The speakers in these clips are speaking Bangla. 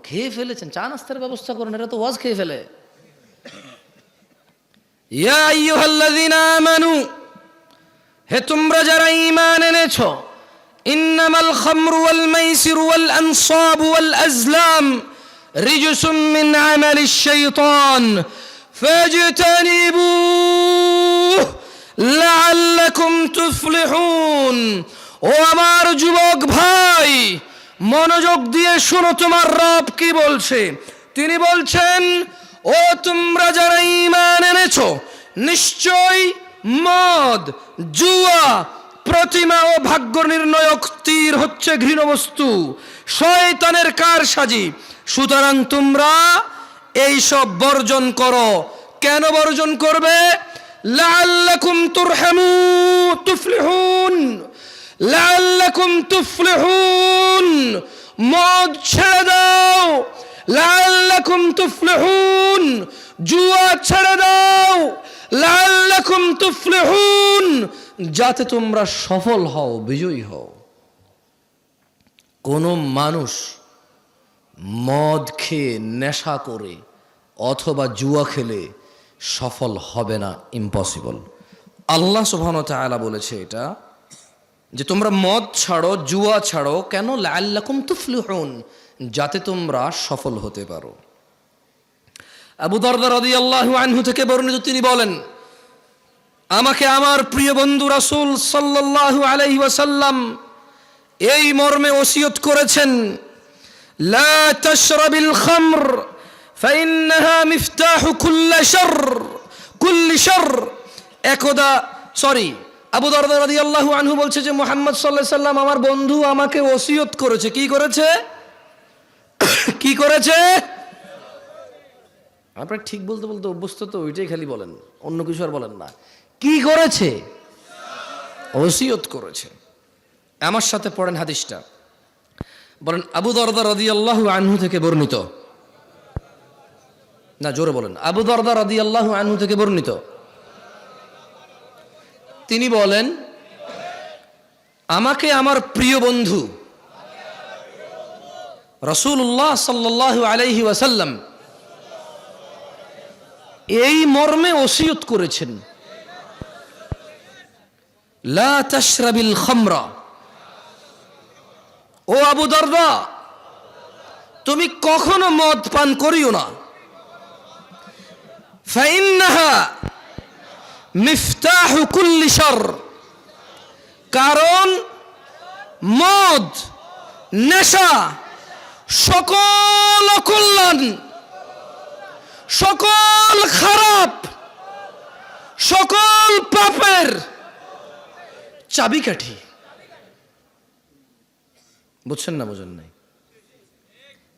খেয়ে ফেলেছেন, চা নাস্তার ব্যবস্থা করুন, এরা তো ওয়াজ খেয়ে ফেলে। ইয়া আইয়ুহাল্লাযীনা আমানু, হে তোমরা যারা ঈমান এনেছো, ইন্নামাল খামরু ওয়াল মাইসিরু ওয়াল আনসাবু ওয়াল আজলাম রিজসুম মিন আমালিশ শাইতান ফাজতানিবুহু লাআল্লাকুম তুফলিহুন। ও আমার যুবক ভাই, মনোযোগ দিয়ে শোনো, তোমার রব কি বলছে। তিনি বলছেন, ও তোমরা যারা ঈমান এনেছো, নিশ্চয় মদ, জুয়া, প্রতিমা ও ভাগ্য নির্ণয়ক তীর হচ্ছে ঘৃণ বস্তু, শয়তানের কারসাজি। সুতরাং তোমরা এইসব বর্জন করো। কেন বর্জন করবে? লাআল্লাকুম তুফলিহুন, লাআল্লাকুম তুফলিহুন। মদ ছেড়ে দাও, লাআল্লাকুম তুফলিহুন। জুয়া ছেড়ে দাও, লাআল্লাকুম তুফলিহুন, যাতে তোমরা সফল হও, বিজয়ী হও। কোন মানুষ মদ খেয়ে, নেশা করে অথবা জুয়া খেলে সফল হবে না, ইম্পসিবল। আল্লাহ সুবহানাহু ওয়া তাআলা বলেছে এটা, যে তোমরা মদ ছাড়ো, জুয়া ছাড়ো। কেন? লাআল্লাকুম তুফলিহুন, যাতে তোমরা সফল হতে পারো। আবু দারদা রাদিয়াল্লাহু আনহু থেকে বর্ণিত, তিনি বলেন, আমাকে আমার প্রিয় বন্ধু রাসূল সাল্লাল্লাহু আলাইহি ওয়াসাল্লাম এই মর্মে ওসিয়ত করেছেন, লা তাশরাবিল খামর ফাইন্নাহা মিফতাহু কুল্লি শারর। একদা আবু দারদা রাদিয়াল্লাহু আনহু বলছে যে মুহাম্মদ সাল্লাল্লাহু আলাইহি ওয়াসাল্লাম আমার বন্ধু আমাকে ওসিয়ত করেছে। কি করেছে? কি করেছে? আপনারা ঠিক বলতে বলতে অভ্যস্ত তো, ওইটাই খালি বলেন, অন্য কিছু আর বলেন না। কি করেছে? ওসিয়ত করেছে। আমার সাথে পড়েন হাদিসটা, বলেন আবু দারদা রাদিয়াল্লাহু আনহু থেকে বর্ণিত, না জোরে বলেন, আবু দারদা রাদিয়াল্লাহু আনহু থেকে বর্ণিত। তিনি বলেন, আমাকে আমার প্রিয় বন্ধু রাসূলুল্লাহ সাল্লাল্লাহু আলাইহি ওয়াসাল্লাম এই মর্মে ওসিয়ত করেছেন, লা তাশরাবিল খামরা। ও আবু দারদা, তুমি কখনো মদ পান করিও না। ফাইন্নাহা মিফতাহু কুল্লি শারর, কারণ মদ, নেশা সকল অকল্যাণ, সকল খারাপ, সকল পাপের চাবিকাঠি। বুঝছেন না? বোঝেন নাই?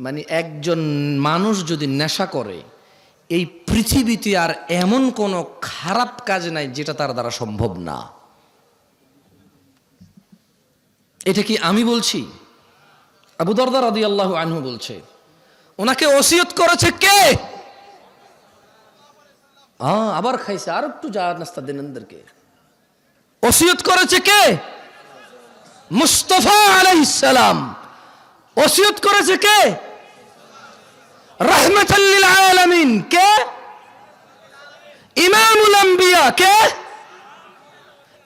মানে একজন মানুষ যদি নেশা করে, এই পৃথিবীতে আর এমন কোনো খারাপ কাজ নাই যেটা তার দ্বারা সম্ভব না। এটা কি আমি বলছি? আবু দারদা রাদিয়াল্লাহু আনহু বলছে। ওনাকে ওসিয়ত করেছে কে? আবার খাইছে, আর একটু চা নাস্তা দেন এদেরকে। ওসিয়ত করেছে কে? মুস্তাফা আলাইহিস সালাম। ওসিয়ত করেছে কে? রাহমাতাল লিল আলামিন। কে? ইমামুল আম্বিয়া। কে?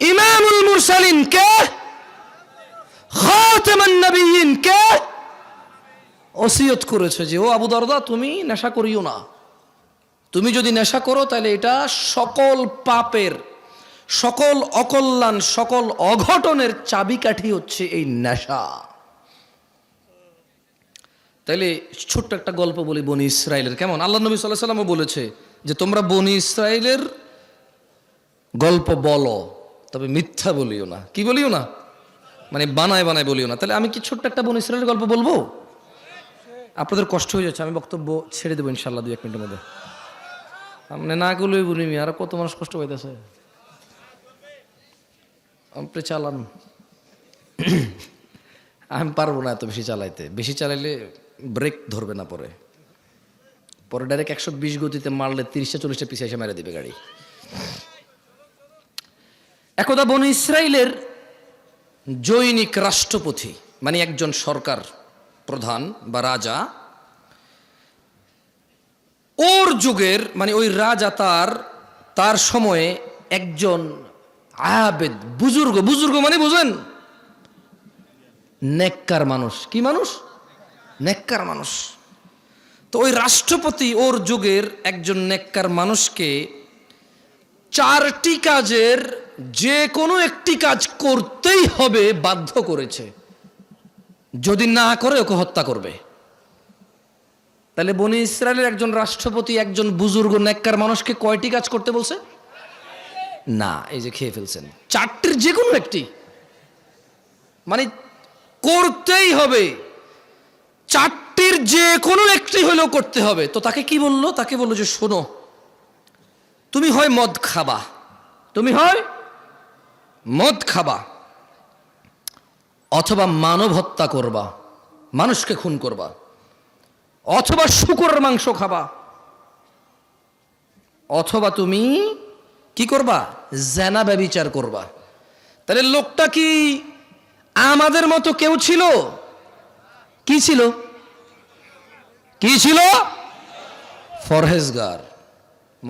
ইমামুল মুরসালিন। কে? খাতামুন নবিয়্যিন। কে? ওসিয়ত করেছে যে ও আবু দারদা, তুমি নেশা করিও না। তুমি যদি নেশা করো তাহলে এটা সকল পাপের, সকল অকল্যাণ, সকল অঘটনের চাবিকাঠি হচ্ছে এই নেশা। তাইলে ছোট্ট একটা গল্প বলি বনি ইসরাইলের। কেমন? আল্লাহ নবী সাল্লাল্লাহু আলাইহি ওয়াসাল্লাম বলেছে যে তোমরা বনি ইসরাইলের গল্প বলো, তবে মিথ্যা বলিও না। কি বলিও না? মানে বানায় বানায় বলিও না। তাহলে আমি কি ছোট্ট একটা বনি ইসরাইলের গল্প বলবো? আপনাদের কষ্ট হয়ে যাচ্ছে, আমি বক্তব্য ছেড়ে দেবো ইনশাল্লাহ 2-1 মিনিটের মধ্যে। আপনি না গেলেই বলি, আর কত মানুষ কষ্ট পাইতেছে, আপনি চালান। আমি পারবো না এত বেশি চালাইতে। বেশি চালাইলে ব্রেক ধরবে না, পরে ডাইরেক্ট 120 গতিতে মারলে 30-40 পিছিয়ে এসে মেরে দিবে গাড়ি। একদা বনি ইসরাইলের জৈনিক রাষ্ট্রপতি, মানে একজন সরকার প্রধান বা রাজা, ওর যুগের মানে ওই রাজা তার সময়ে একজন আবেদ বুজুর্গ, বুজুর্গ মানে বুঝেন, নেককার মানুষ। কি মানুষ? নেককার মানুষ। তো ওই রাষ্ট্রপতি ওর যুগের একজন নেককার মানুষকে 4টি কাজের যে কোনো একটি কাজ করতেই হবে বাধ্য করেছে, যদি না করে ওকে হত্যা করবে। তাহলে বনি ইসরায়েলের একজন রাষ্ট্রপতি একজন বুজুর্গ নেককার মানুষকে কয়টি কাজ করতে বলছে? না, এই যে খেয়ে ফেলছেন। 4টির যে কোনো একটি মানে করতেই হবে, 4টির যে কোনো একটি হলেও করতে হবে। তো তাকে কি বললো? তাকে বললো যে শোনো, তুমি হয় মদ খাবা, তুমি হয় মদ খাবা, অথবা মানব হত্যা করবা, মানুষকে খুন করবা, অথবা শূকরের মাংস খাবা, অথবা তুমি কি করবা? জেনা ব্যভিচার করবা। তাহলে লোকটা কি আমাদের মতো কেউ ছিল? কি ছিল? কি ছিল? ফরহেজগার।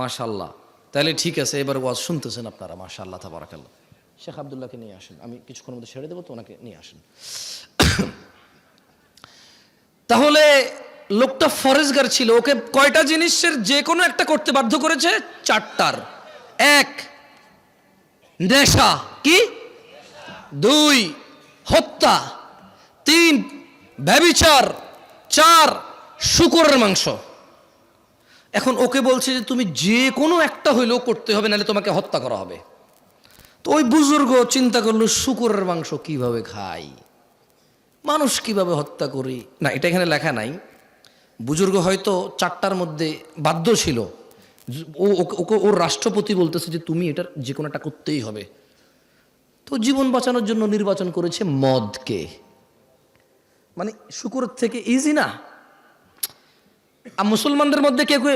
মাশাআল্লাহ। তাহলে ঠিক আছে, এবার ওয়াজ শুনতেছেন আপনারা। মাশাআল্লাহ, তাবারাকাল্লাহ। শেখ আব্দুল্লাহকে নিয়ে আসেন, আমি কিছুক্ষণের মধ্যে ছেড়ে দেবো, তো ওনাকে নিয়ে আসেন। তাহলে লোকটা ফরেজগার ছিল, ওকে কয়টা জিনিসের যে কোনো একটা করতে বাধ্য করেছে? 4টার। 1 নেশা, কি? 2 হত্যা, 3 ব্যভিচার, 4 শূকরের মাংস। এখন ওকে বলছে যে তুমি যে কোনো একটা হইলেও করতে হবে, নাহলে তোমাকে হত্যা করা হবে। তো ওই বুজুর্গ চিন্তা করলো শূকরের মাংস কিভাবে খাই, মানুষ কিভাবে হত্যা করি। না, এটা এখানে লেখা নাই। বুজুর্গ হয়তো 4টার মধ্যে বাধ্য ছিল। ওকে ওর রাষ্ট্রপতি বলতেছে যে তুমি এটার যে কোনো একটা করতেই হবে। তো জীবন বাঁচানোর জন্য নির্বাচন করেছে মদকে। মানে শূকরের থেকে ইজি না? মুসলমানদের মধ্যে কে কে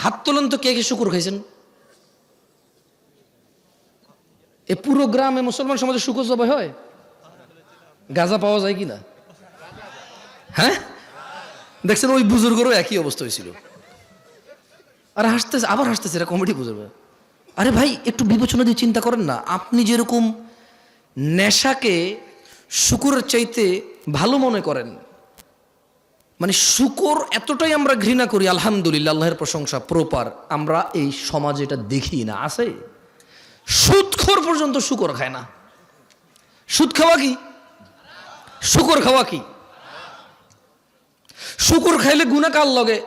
হাত তোলেন তো, কে কে শূকর খাইছেন? এ পুরো গ্রামে মুসলমান সমাজে শূকর জবাই হয়? গাঁজা পাওয়া যায় কিনা? হ্যাঁ, দেখছেন ওই বুজুর্গেরও একই অবস্থা হয়েছিল। আর হাসতেছে, আবার হাসতেছে, এটা কমেডি বুঝবে। আরে ভাই, একটু বিবেচনা দিয়ে চিন্তা করেন না। আপনি যেরকম নেশাকে শূকরের চাইতে ভালো মনে করেন, মানে শূকর এতটাই আমরা ঘৃণা করি, আলহামদুলিল্লাহ, আল্লাহর প্রশংসা, প্রপার আমরা এই সমাজে এটা দেখি না। আছে সুদখোর পর্যন্ত শূকর খায় না। সুদ খাওয়া কি? শূকর খাওয়া কি? শূকর খাইলে গুনাহ কার লগে?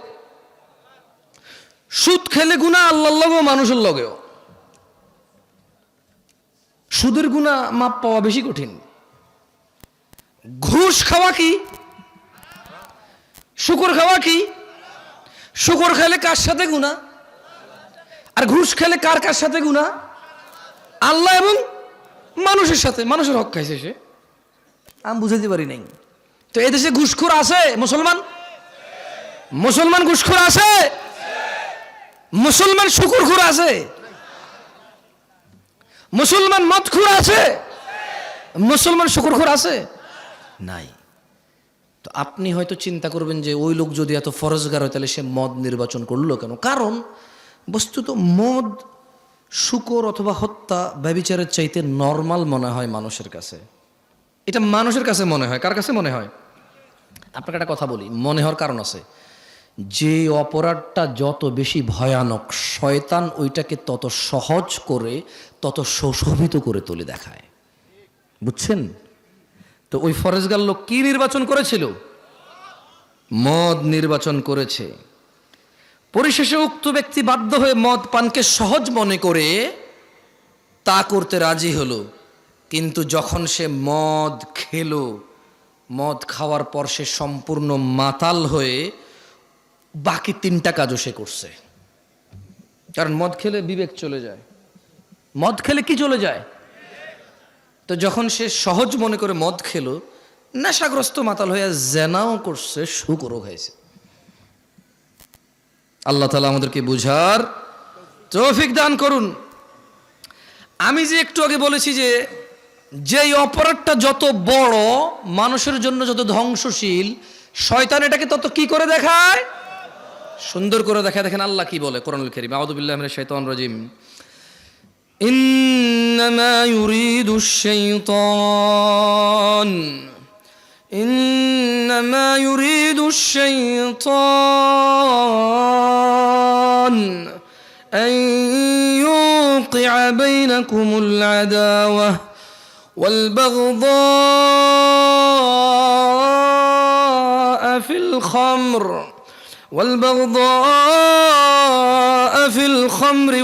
সুদ খেলে গুনাহ আল্লাহর লগেও মানুষের লগেও। সুদের গুনাহ মাপ পাওয়া বেশি কঠিন। ঘুষ খাওয়া কি? শূকর খাওয়া কি? শূকর খেলে কার সাথে গুনাহ, আর ঘুষ খেলে কার কার সাথে গুনাহ? আল্লাহ এবং মানুষের সাথে। মানুষের হক খাইছে সে, আমি বুঝাইতে পারি নাই। তো এদেশে ঘুষখোর আছে? মুসলমান মুসলমান ঘুষখোর আছে? মুসলমান শূকরখোর আছে? মুসলমান মদখোর আছে? মুসলমান শূকরখোর আছে? নাই। তো আপনি হয়তো চিন্তা করবেন যে ওই লোক যদি এত ফরজগার হয় তাহলে সে মদ নির্বাচন করলো কেন? কারণ বস্তুত মদ, শূকর অথবা হত্যা, ব্যভিচারের চাইতে নর্মাল মনে হয় মানুষের কাছে। এটা মানুষের কাছে মনে হয়। কার কাছে মনে হয়? আপনাকে একটা কথা বলি, মনে হওয়ার কারণ আছে। যে অপরাধটা যত বেশি ভয়ানক, শয়তান ওইটাকে তত সহজ করে, তত সুশোভিত করে তুলে দেখায়। বুঝছেন? তো ওই ফরেজগার লোক কি নির্বাচন করেছিল? মদ নির্বাচন করেছে। পরিশেষে উক্ত ব্যক্তি বাধ্য হয়ে মদ পানকে সহজ মনে করে তা করতে রাজি হলো। কিন্তু যখন সে মদ খেলো, মদ খাওয়ার পর সে সম্পূর্ণ মাতাল হয়ে বাকি 3টা কাজও সে করছে। কারণ মদ খেলে বিবেক চলে যায়। মদ খেলে কি চলে যায়? তো যখন সে সহজ মনে করে মদ খেলো, নেশাগ্রস্ত মাতাল হয়ে জেনাও করছে, শূকরও খাইছে। আল্লাহ তাআলা আমাদেরকে বুঝার তৌফিক দান করুন। আমি যে একটু আগে বলেছি যে যেই অপরাধটা যত বড়, মানুষের জন্য যত ধ্বংসশীল, শয়তান এটাকে তত কি করে দেখায়? সুন্দর করে দেখেন আল্লাহ কি বলে কোরআনুল কারীম। আউযু বিল্লাহি মিনাশ শাইতানির রাজিম। ইন্নামা ইউরিদুশ শাইতান إنما يريد الشيطان أن يوقع بينكم العداوة والبغضاء في الخمر